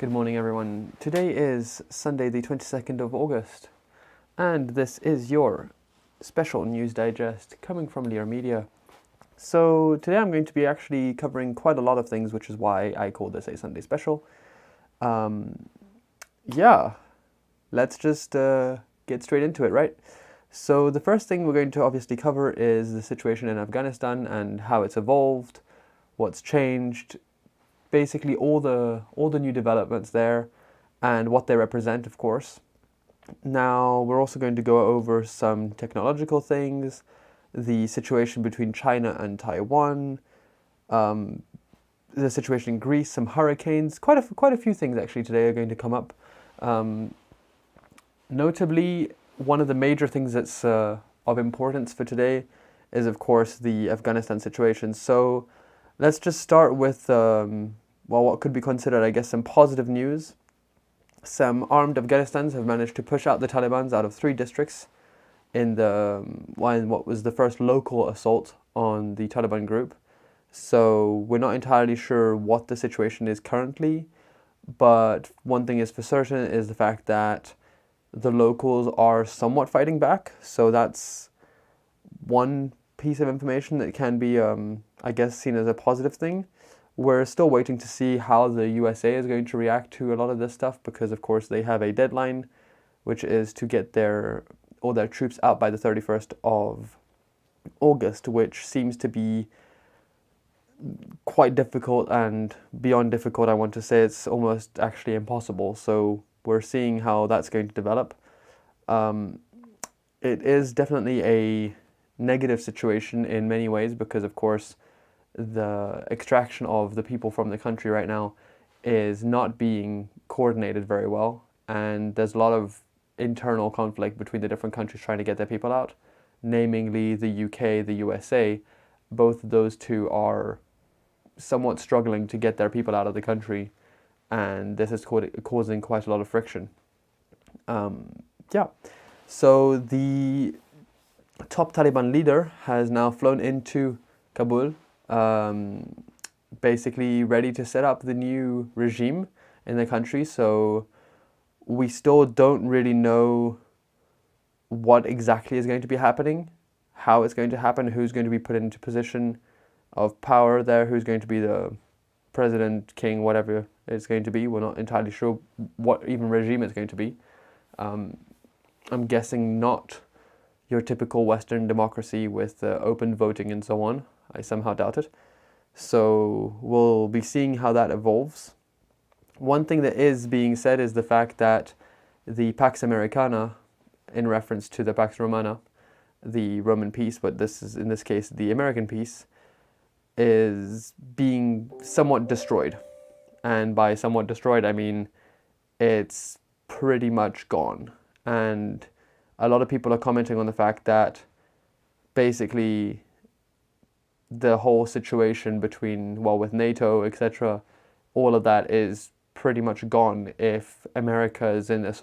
Good morning, everyone. Today is Sunday, the 22nd of August, and this is your special news digest coming from Lear Media. So, today I'm going to be actually covering quite a lot of things, which is why I call this a Sunday special. Yeah, let's just get straight into it, right? So, the first thing we're going to obviously cover is the situation in Afghanistan and how it's evolved, what's changed, basically all the new developments there and what they represent, of course. Now, we're also going to go over some technological things, the situation between China and Taiwan, the situation in Greece, some hurricanes, quite a few things actually today are going to come up. Notably, one of the major things that's of importance for today is, of course, the Afghanistan situation. So let's just start with what could be considered, I guess, some positive news. Some armed Afghanistans have managed to push out the Taliban out of 3 districts in what was the first local assault on the Taliban group. So we're not entirely sure what the situation is currently, but one thing is for certain is the fact that the locals are somewhat fighting back. So that's one piece of information that can be, I guess, seen as a positive thing. We're still waiting to see how the USA is going to react to a lot of this stuff because, of course, they have a deadline, which is to get all their troops out by the 31st of August, which seems to be quite difficult, and beyond difficult, I want to say it's almost actually impossible. So we're seeing how that's going to develop. It is definitely a negative situation in many ways because, of course, the extraction of the people from the country right now is not being coordinated very well, and there's a lot of internal conflict between the different countries trying to get their people out, namely the UK, the USA. Both of those two are somewhat struggling to get their people out of the country, and this is causing quite a lot of friction. So the top Taliban leader has now flown into Kabul, basically ready to set up the new regime in the country. So we still don't really know what exactly is going to be happening, how it's going to happen, who's going to be put into position of power there, who's going to be the president, king, whatever it's going to be. We're not entirely sure what even regime it's going to be. I'm guessing not your typical Western democracy with open voting and so on. I somehow doubt it. So we'll be seeing how that evolves. One thing that is being said is the fact that the Pax Americana, in reference to the Pax Romana, the Roman peace, but this is in this case the American peace, is being somewhat destroyed. And by somewhat destroyed, I mean it's pretty much gone. And a lot of people are commenting on the fact that basically the whole situation between, with NATO, etc., all of that is pretty much gone if America is in this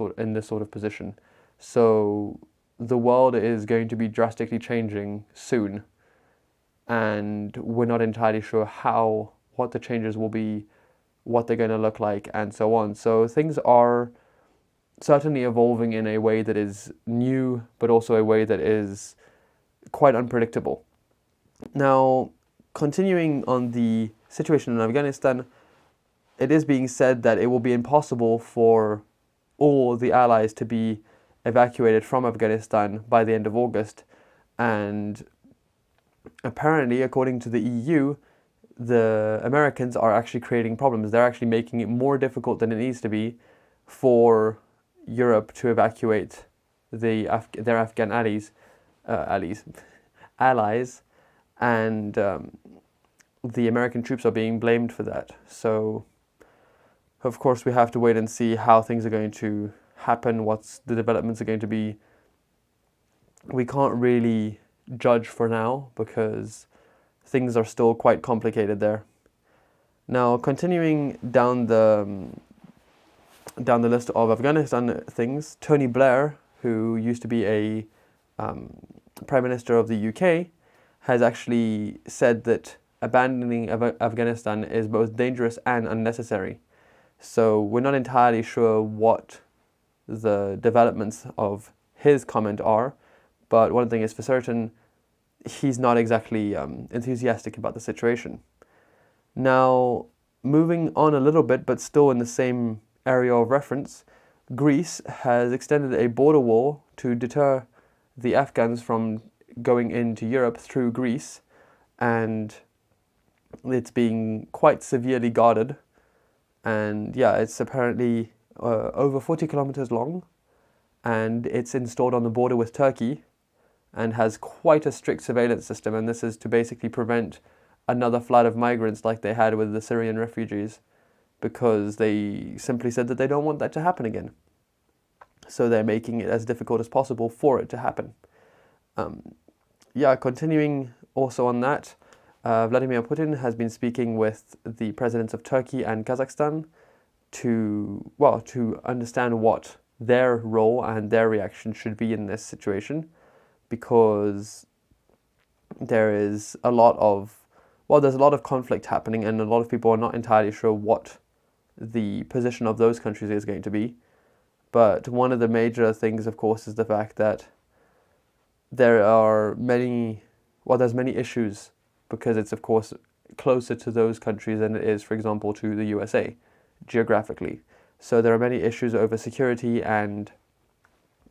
sort of position. So the world is going to be drastically changing soon, and we're not entirely sure what the changes will be, what they're going to look like, and so on. So things are certainly evolving in a way that is new, but also a way that is quite unpredictable. Now, continuing on the situation in Afghanistan, it is being said that it will be impossible for all the allies to be evacuated from Afghanistan by the end of August. And apparently, according to the EU, the Americans are actually creating problems. They're actually making it more difficult than it needs to be for Europe to evacuate their Afghan allies, and the American troops are being blamed for that. So, of course, we have to wait and see how things are going to happen, what the developments are going to be. We can't really judge for now because things are still quite complicated there. Now, continuing down the list of Afghanistan things, Tony Blair, who used to be a Prime Minister of the UK, has actually said that abandoning Afghanistan is both dangerous and unnecessary. So we're not entirely sure what the developments of his comment are, but one thing is for certain, he's not exactly enthusiastic about the situation. Now, moving on a little bit, but still in the same area of reference, Greece has extended a border wall to deter the Afghans from going into Europe through Greece, and it's being quite severely guarded. And yeah, it's apparently over 40 kilometers long, and it's installed on the border with Turkey and has quite a strict surveillance system, and this is to basically prevent another flood of migrants like they had with the Syrian refugees, because they simply said that they don't want that to happen again. So they're making it as difficult as possible for it to happen. Continuing also on that, Vladimir Putin has been speaking with the presidents of Turkey and Kazakhstan to understand what their role and their reaction should be in this situation, because there's a lot of conflict happening, and a lot of people are not entirely sure what the position of those countries is going to be. But one of the major things, of course, is the fact that there's many issues, because it's, of course, closer to those countries than it is, for example, to the USA, geographically. So there are many issues over security and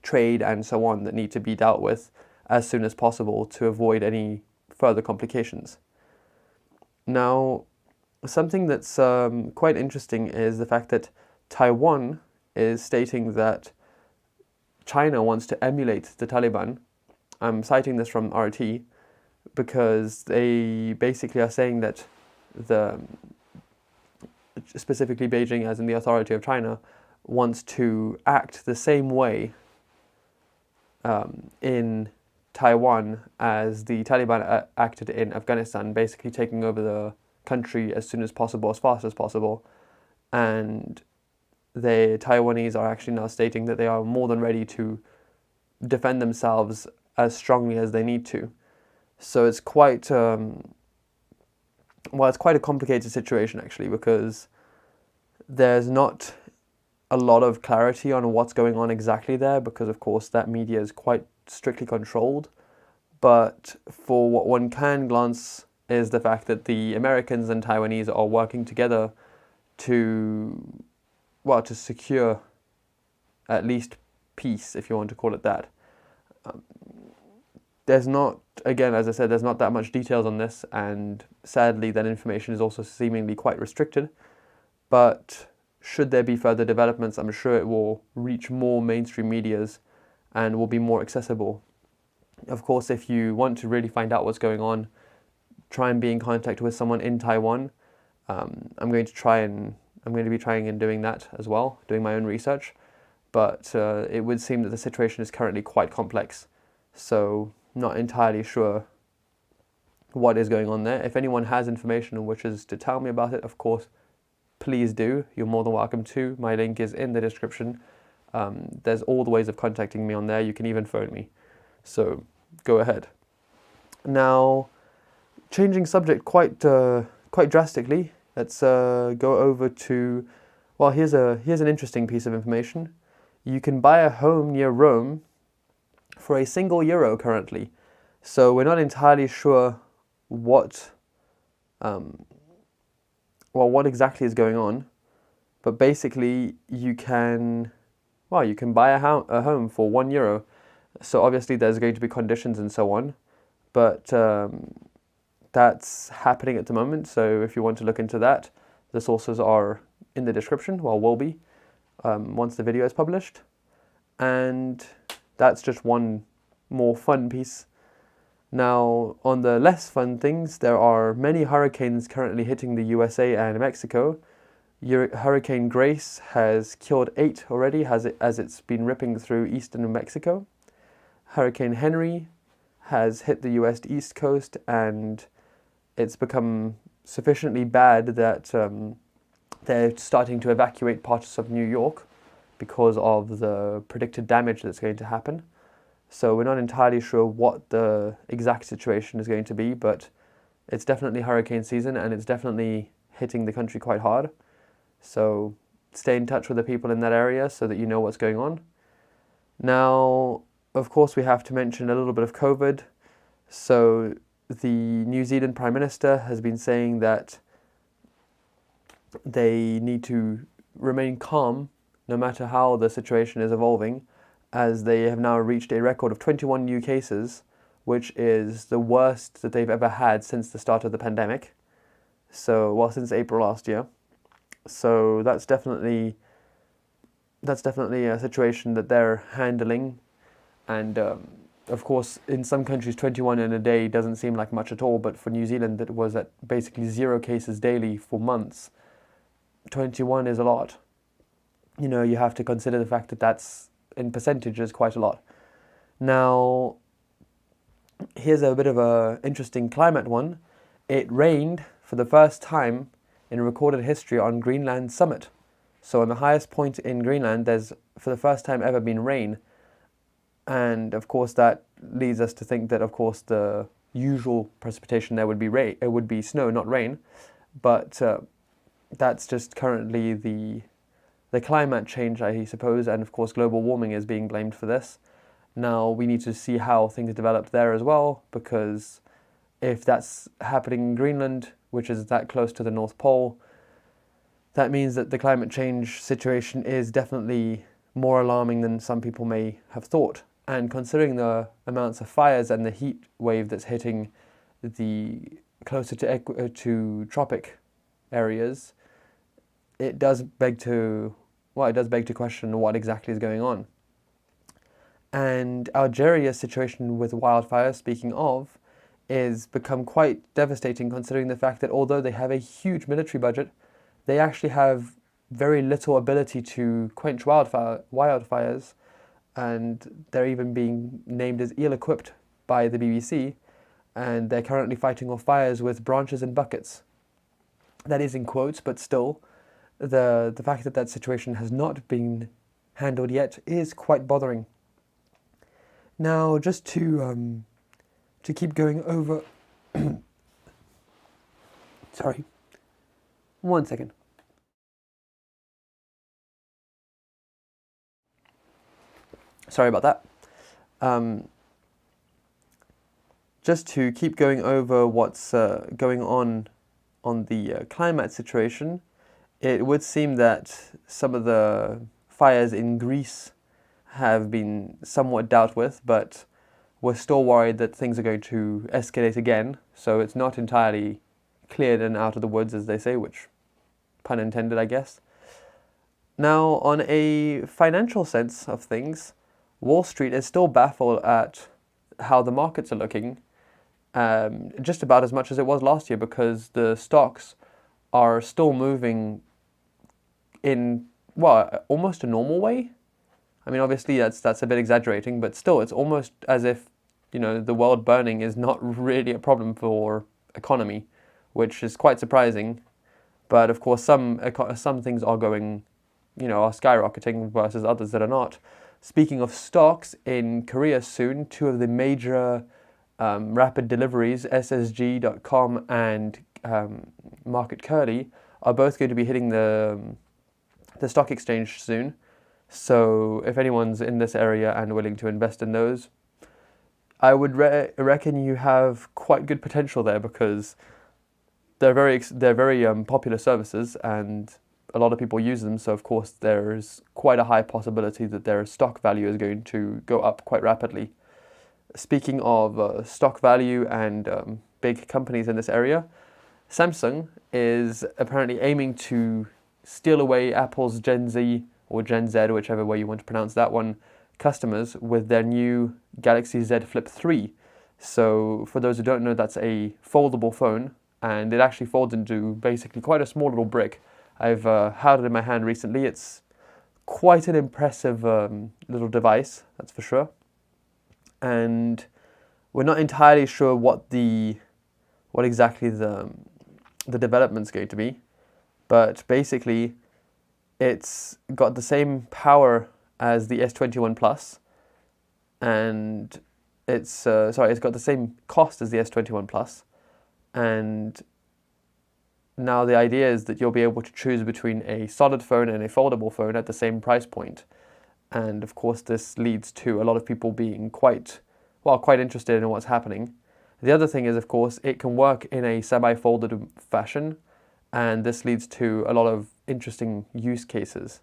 trade and so on that need to be dealt with as soon as possible to avoid any further complications. Now, something that's quite interesting is the fact that Taiwan is stating that China wants to emulate the Taliban. I'm citing this from RT, because they basically are saying that specifically Beijing, as in the authority of China, wants to act the same way in Taiwan as the Taliban acted in Afghanistan, basically taking over the country as soon as possible, as fast as possible. And the Taiwanese are actually now stating that they are more than ready to defend themselves as strongly as they need to. So it's quite it's quite a complicated situation, actually, because there's not a lot of clarity on what's going on exactly there, because of course that media is quite strictly controlled. But for what one can glance is the fact that the Americans and Taiwanese are working together to secure at least peace, if you want to call it that. There's not, again, as I said, there's not that much details on this, and sadly that information is also seemingly quite restricted. But should there be further developments, I'm sure it will reach more mainstream medias and will be more accessible. Of course, if you want to really find out what's going on, try and be in contact with someone in Taiwan. I'm going to be trying and doing that as well, doing my own research. But it would seem that the situation is currently quite complex. So not entirely sure what is going on there. If anyone has information and wishes to tell me about it, of course, please do. You're more than welcome to. My link is in the description. There's all the ways of contacting me on there. You can even phone me. So go ahead. Now, changing subject quite drastically. Let's go over to, here's an interesting piece of information. You can buy a home near Rome for a single euro currently. So we're not entirely sure what exactly is going on, but basically you can buy a home for €1. So obviously there's going to be conditions and so on, but that's happening at the moment. So if you want to look into that, the sources are in the description, will be once the video is published. And that's just one more fun piece. Now, on the less fun things, there are many hurricanes currently hitting the USA and Mexico. Hurricane Grace has killed 8 already as it's been ripping through eastern New Mexico. Hurricane Henry has hit the US East Coast, and it's become sufficiently bad that they're starting to evacuate parts of New York because of the predicted damage that's going to happen. So we're not entirely sure what the exact situation is going to be, but it's definitely hurricane season, and it's definitely hitting the country quite hard. So stay in touch with the people in that area so that you know what's going on. Now, of course, we have to mention a little bit of COVID. So the New Zealand Prime Minister has been saying that they need to remain calm no matter how the situation is evolving, as they have now reached a record of 21 new cases, which is the worst that they've ever had since the start of the pandemic. So, well, since April last year. So that's definitely a situation that they're handling. And of course, in some countries, 21 in a day doesn't seem like much at all, but for New Zealand, it was at basically 0 cases daily for months. 21 is a lot. You know, you have to consider the fact that that's, in percentages, quite a lot. Now, here's a bit of a interesting climate one. It rained for the first time in recorded history on Greenland summit. So on the highest point in Greenland, there's for the first time ever been rain. And of course that leads us to think that of course the usual precipitation there would be rain, it would be snow, not rain. But that's just currently the climate change, I suppose, and of course global warming is being blamed for this. Now we need to see how things develop there as well, because if that's happening in Greenland, which is that close to the North Pole, that means that the climate change situation is definitely more alarming than some people may have thought. And considering the amounts of fires and the heat wave that's hitting the closer to tropic areas, it does beg to question what exactly is going on. And Algeria's situation with wildfires, speaking of, is become quite devastating, considering the fact that although they have a huge military budget, they actually have very little ability to quench wildfires, and they're even being named as ill-equipped by the BBC, and they're currently fighting off fires with branches and buckets. That is in quotes, but still, the fact that that situation has not been handled yet is quite bothering. Now, just to keep going over... Sorry. 1 second. Sorry about that. Just to keep going over what's going on the climate situation, it would seem that some of the fires in Greece have been somewhat dealt with, but we're still worried that things are going to escalate again, so it's not entirely cleared and out of the woods, as they say, which, pun intended, I guess. Now, on a financial sense of things, Wall Street is still baffled at how the markets are looking, just about as much as it was last year, because the stocks are still moving in, well, almost a normal way. I mean, obviously that's a bit exaggerating, but still, it's almost as if, you know, the world burning is not really a problem for economy, which is quite surprising. But of course, some things are going, you know, are skyrocketing versus others that are not. Speaking of stocks, in Korea soon, 2 of the major rapid deliveries, SSG.com and Market Curly, are both going to be hitting the stock exchange soon. So if anyone's in this area and willing to invest in those, I would reckon you have quite good potential there, because they're very popular services and a lot of people use them. So of course there's quite a high possibility that their stock value is going to go up quite rapidly. Speaking of stock value and big companies in this area, Samsung is apparently aiming to steal away Apple's Gen Z or Gen Z, whichever way you want to pronounce that one, customers with their new Galaxy Z Flip 3. So for those who don't know, that's a foldable phone, and it actually folds into basically quite a small little brick. I've held it in my hand recently. It's quite an impressive little device, that's for sure. And we're not entirely sure what exactly the development's going to be, but basically it's got the same power as the S21 Plus, and it's got the same cost as the S21 Plus, and Now the idea is that you'll be able to choose between a solid phone and a foldable phone at the same price point. And of course this leads to a lot of people being quite interested in what's happening. The other thing is, of course, it can work in a semi-folded fashion, and this leads to a lot of interesting use cases.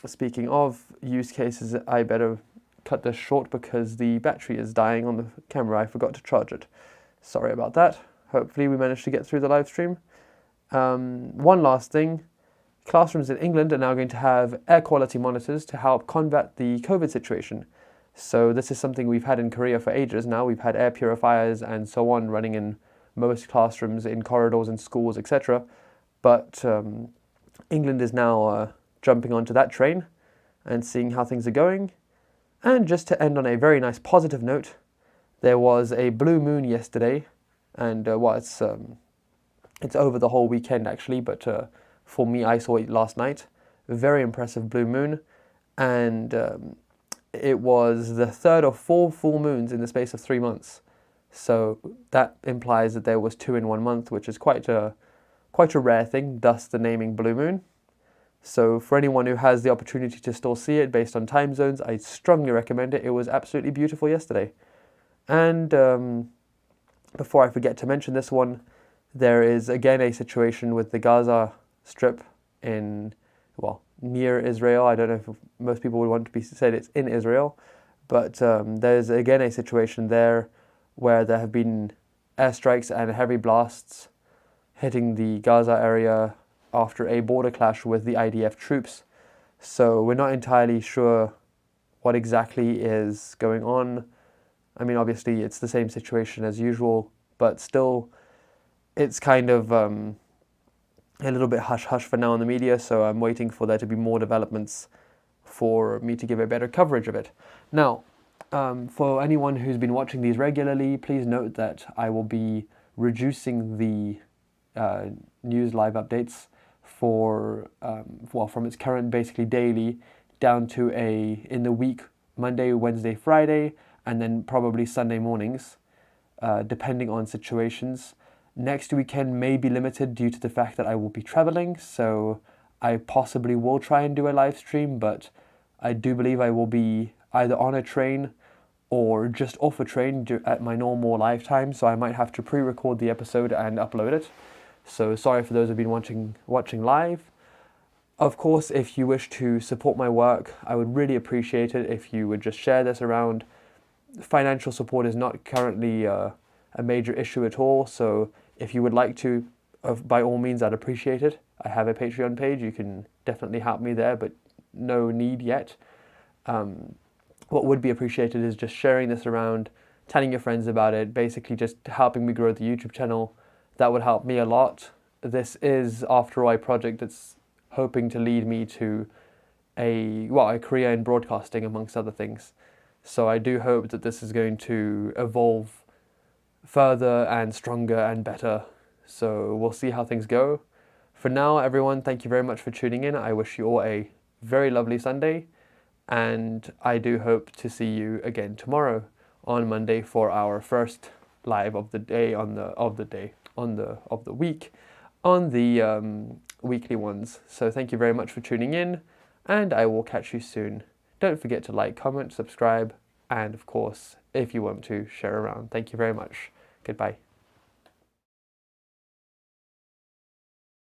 Speaking of use cases, I better cut this short because the battery is dying on the camera. I forgot to charge it. Sorry about that. Hopefully we managed to get through the live stream. One last thing. Classrooms in England are now going to have air quality monitors to help combat the COVID situation. So this is something we've had in Korea for ages now. We've had air purifiers and so on running in most classrooms, in corridors and schools, etc. But England is now jumping onto that train and seeing how things are going. And just to end on a very nice positive note, there was a blue moon yesterday, and it's over the whole weekend actually, but for me I saw it last night. A very impressive blue moon, and it was the third of 4 full moons in the space of 3 months. So that implies that there was 2 in 1 month, which is quite a rare thing, thus the naming blue moon. So for anyone who has the opportunity to still see it based on time zones, I strongly recommend it. It was absolutely beautiful yesterday. And before I forget to mention this one, there is again a situation with the Gaza Strip near Israel. I don't know if most people would want to be said it's in Israel, but there's again a situation there where there have been airstrikes and heavy blasts hitting the Gaza area after a border clash with the IDF troops. So we're not entirely sure what exactly is going on. I mean, obviously it's the same situation as usual, but still it's kind of a little bit hush-hush for now in the media, so I'm waiting for there to be more developments for me to give a better coverage of it. Now, for anyone who's been watching these regularly, please note that I will be reducing the news live updates from its current basically daily down to in the week, Monday, Wednesday, Friday, and then probably Sunday mornings, depending on situations. Next weekend may be limited due to the fact that I will be traveling, so I possibly will try and do a live stream, but I do believe I will be either on a train or just off a train at my normal live time, so I might have to pre-record the episode and upload it. So sorry for those who've been watching live. Of course, if you wish to support my work, I would really appreciate it if you would just share this around. Financial support is not currently a major issue at all, so if you would like to, by all means, I'd appreciate it. I have a Patreon page, you can definitely help me there, but no need yet. What would be appreciated is just sharing this around, telling your friends about it, basically just helping me grow the YouTube channel. That would help me a lot. This is, after all, a project that's hoping to lead me to a career in broadcasting, amongst other things. So I do hope that this is going to evolve further and stronger and better. So we'll see how things go. For now, everyone, thank you very much for tuning in. I wish you all a very lovely Sunday, and I do hope to see you again tomorrow on Monday for our first live of the day of the week on the weekly ones. So thank you very much for tuning in, and I will catch you soon. Don't forget to like, comment, subscribe, and of course, if you want to, share around. Thank you very much. Goodbye.